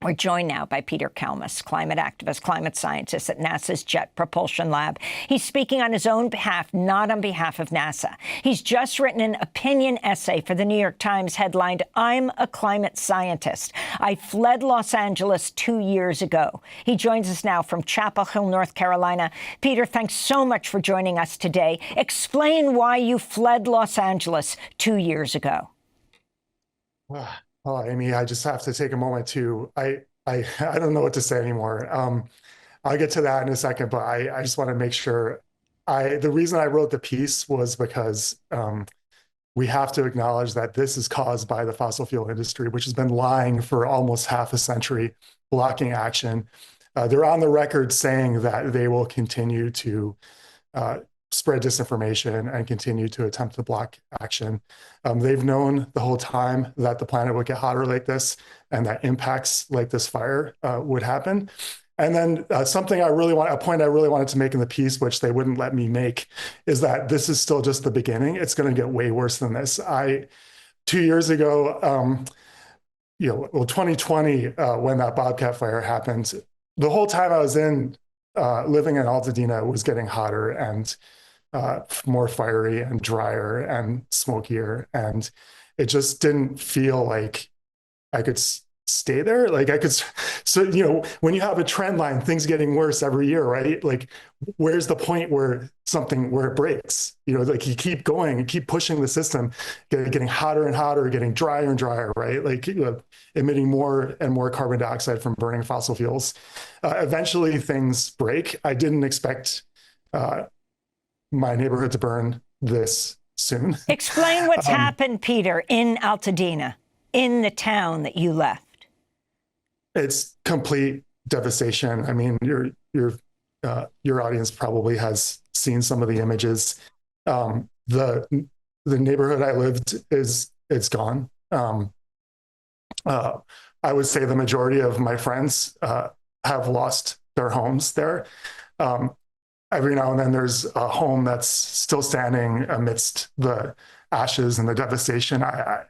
We're joined now by Peter Kalmus, climate activist, climate scientist at NASA's Jet Propulsion Lab. He's speaking on his own behalf, not on behalf of NASA. He's just written an opinion essay for the New York Times headlined, "I'm a Climate Scientist. I fled Los Angeles 2 years ago." He joins us now from Chapel Hill, North Carolina. Peter, thanks so much for joining us today. Explain why you fled Los Angeles 2 years ago. Oh, Amy, I just have to take a moment to, I don't know what to say anymore. I'll get to that in a second, but I just want to make sure the reason I wrote the piece was because we have to acknowledge that this is caused by the fossil fuel industry, which has been lying for almost half a century, blocking action. They're on the record saying that they will continue to spread disinformation and continue to attempt to block action. They've known the whole time that the planet would get hotter like this and that impacts like this fire would happen. And then a point I really wanted to make in the piece, which they wouldn't let me make, is that this is still just the beginning. It's going to get way worse than this. 2 years ago, 2020, when that Bobcat fire happened, the whole time I was living in Altadena, it was getting hotter and more fiery and drier and smokier. And it just didn't feel like I could stay there. Like I could, so, when you have a trend line, things getting worse every year, right? Like, where's the point where it breaks? Like you keep going and keep pushing the system, getting hotter and hotter, getting drier and drier, right? Like emitting more and more carbon dioxide from burning fossil fuels. Eventually things break. I didn't expect my neighborhood to burn this soon. Explain what's happened, Peter, in Altadena, in the town that you left. It's complete devastation. I mean, your audience probably has seen some of the images. The neighborhood I lived it's gone. I would say the majority of my friends have lost their homes there. Every now and then there's a home that's still standing amidst the ashes and the devastation. I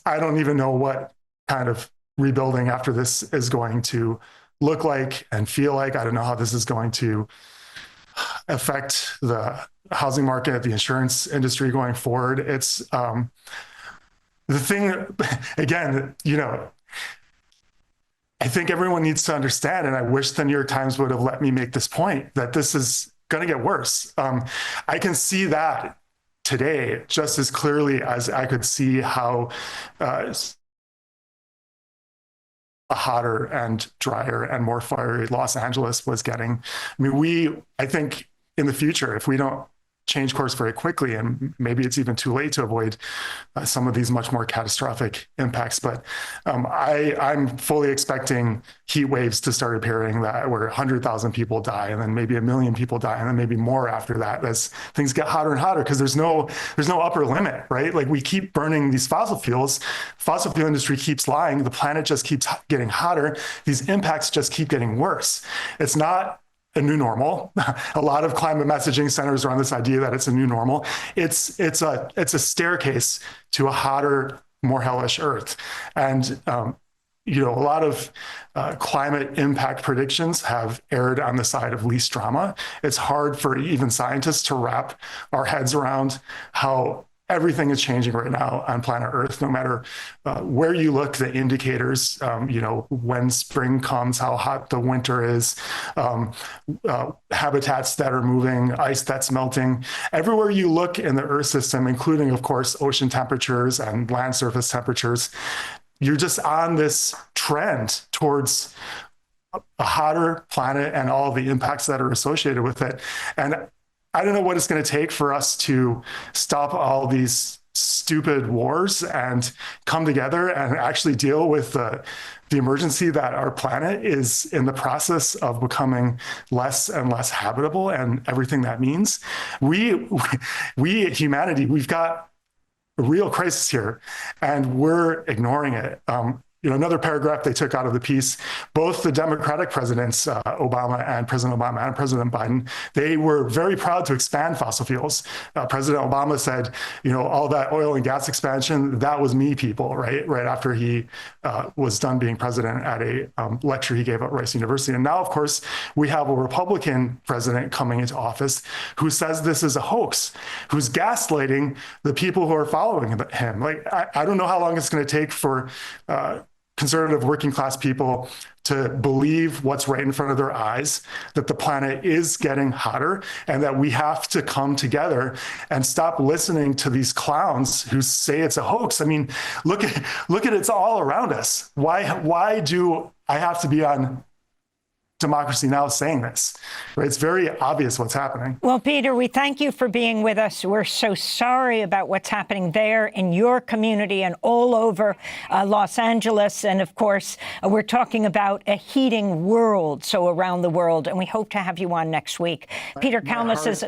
don't even know what kind of rebuilding after this is going to look like and feel like. I don't know how this is going to affect the housing market, the insurance industry going forward. It's the thing, again, I think everyone needs to understand, and I wish the New York Times would have let me make this point, that this is going to get worse. I can see that today just as clearly as I could see how a hotter and drier and more fiery Los Angeles was getting. I mean, I think in the future, if we don't change course very quickly, and maybe it's even too late to avoid some of these much more catastrophic impacts. But I'm fully expecting heat waves to start appearing where 100,000 people die, and then maybe 1 million people die, and then maybe more after that as things get hotter and hotter, because there's no upper limit, right? Like we keep burning these fossil fuels. Fossil fuel industry keeps lying. The planet just keeps getting hotter. These impacts just keep getting worse. It's not a new normal. A lot of climate messaging centers around this idea that it's a new normal. It's a staircase to a hotter, more hellish Earth. And a lot of climate impact predictions have erred on the side of least drama. It's hard for even scientists to wrap our heads around how everything is changing right now on planet Earth. No matter where you look, the indicators, when spring comes, how hot the winter is, habitats that are moving, ice that's melting. Everywhere you look in the Earth system, including, of course, ocean temperatures and land surface temperatures, you're just on this trend towards a hotter planet and all the impacts that are associated with it. And I don't know what it's going to take for us to stop all these stupid wars and come together and actually deal with the emergency that our planet is in the process of becoming less and less habitable and everything that means. We humanity, we've got a real crisis here and we're ignoring it. another paragraph they took out of the piece, both the Democratic presidents, President Obama and President Biden, they were very proud to expand fossil fuels. President Obama said, all that oil and gas expansion, that was me, people, right after he was done being president at a lecture he gave at Rice University. And now, of course, we have a Republican president coming into office who says this is a hoax, who's gaslighting the people who are following him. Like, I don't know how long it's going to take for conservative working class people to believe what's right in front of their eyes, that the planet is getting hotter and that we have to come together and stop listening to these clowns who say it's a hoax. I mean, look at it's all around us. Why do I have to be on Democracy Now! Saying this? Right? It's very obvious what's happening. Well, Peter, we thank you for being with us. We're so sorry about what's happening there in your community and all over Los Angeles. And of course, we're talking about a heating world, so around the world. And we hope to have you on next week. Peter Kalmus is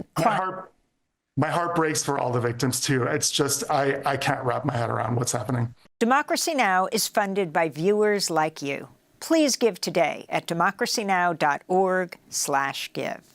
my heart breaks for all the victims, too. It's just, I can't wrap my head around what's happening. Democracy Now! Is funded by viewers like you. Please give today at democracynow.org/give.